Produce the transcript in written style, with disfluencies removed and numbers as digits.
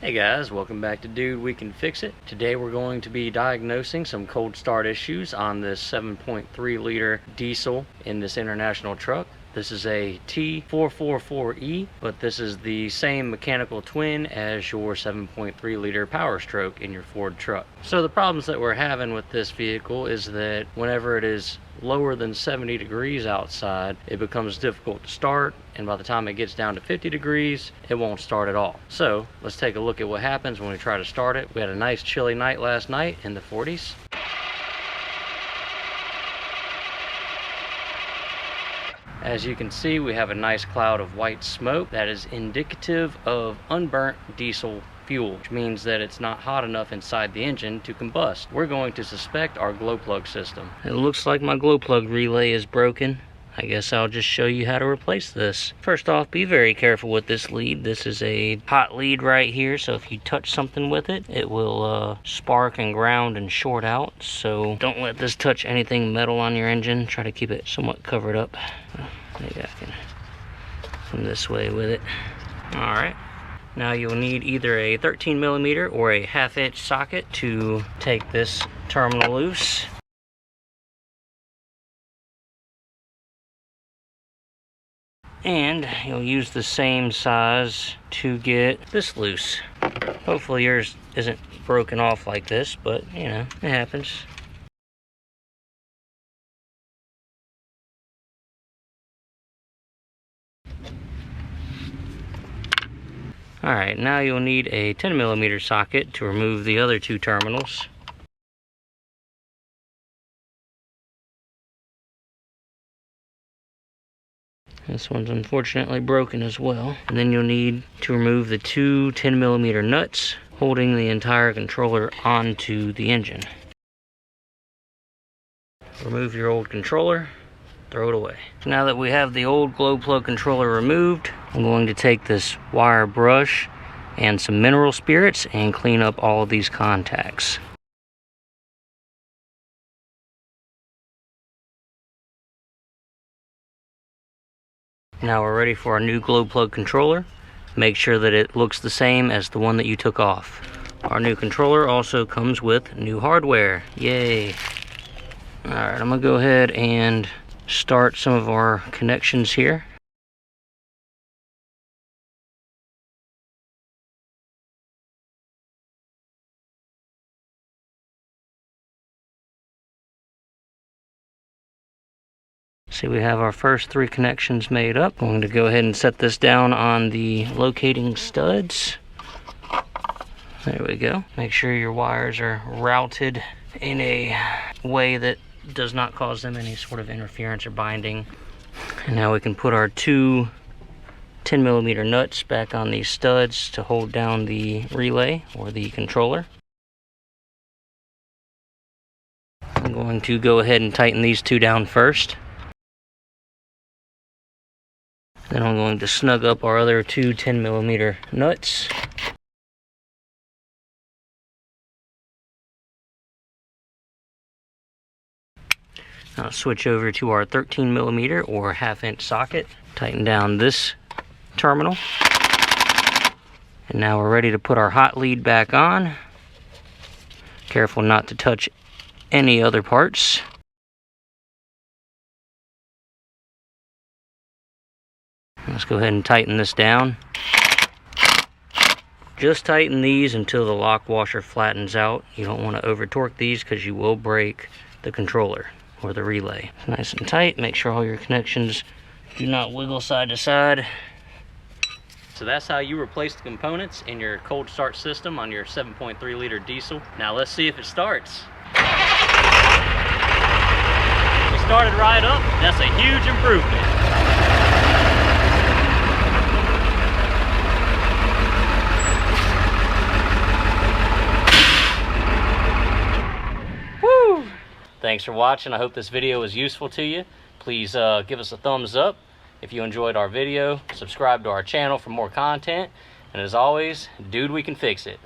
Hey guys, welcome back to Dude We Can Fix It. Today we're going to be diagnosing some cold start issues on this 7.3 liter diesel in this international truck. This is a T444E, but this is the same mechanical twin as your 7.3 liter Power Stroke in your Ford truck. So the problems that we're having with this vehicle is that whenever it is lower than 70 degrees outside, it becomes difficult to start, and by the time it gets down to 50 degrees, it won't start at all. So let's take a look at what happens when we try to start it. We had a nice chilly night last night in the 40s. As you can see, we have a nice cloud of white smoke that is indicative of unburnt diesel fuel, which means that it's not hot enough inside the engine to combust. We're going to suspect our glow plug system. It looks like my glow plug relay is broken. I guess I'll just show you how to replace this. First off, be very careful with this lead. This is a hot lead right here, so if you touch something with it, it will spark and ground and short out. So don't let this touch anything metal on your engine. Try to keep it somewhat covered up. Maybe I can come this way with it. All right. Now you'll need either a 13mm or a 1/2 inch socket to take this terminal loose. And you'll use the same size to get this loose. Hopefully yours isn't broken off like this, but you know, it happens. Alright, now you'll need a 10mm socket to remove the other two terminals. This one's unfortunately broken as well. And then you'll need to remove the two 10mm nuts holding the entire controller onto the engine. Remove your old controller, throw it away. Now that we have the old glow plug controller removed, I'm going to take this wire brush and some mineral spirits and clean up all of these contacts. Now we're ready for our new glow plug controller. Make sure that it looks the same as the one that you took off. Our new controller also comes with new hardware. Yay! Alright, I'm gonna go ahead and start some of our connections here. See, we have our first 3 connections made up. I'm going to go ahead and set this down on the locating studs. There we go. Make sure your wires are routed in a way that does not cause them any sort of interference or binding. And now we can put our 2 10mm nuts back on these studs to hold down the relay or the controller. I'm going to go ahead and tighten these 2 down first. Then I'm going to snug up our other 2 10mm nuts. Now switch over to our 13mm or 1/2 inch socket. Tighten down this terminal. And now we're ready to put our hot lead back on. Careful not to touch any other parts. Let's go ahead and tighten this down. Just tighten these until the lock washer flattens out. You don't want to over torque these because you will break the controller or the relay. Nice and tight. Make sure all your connections do not wiggle side to side. So that's how you replace the components in your cold start system on your 7.3 liter diesel. Now let's see if it starts. It started right up. That's a huge improvement. Thanks for watching. I hope this video was useful to you. Please give us a thumbs up if you enjoyed our video. Subscribe to our channel for more content. And as always, Dude, we can fix it.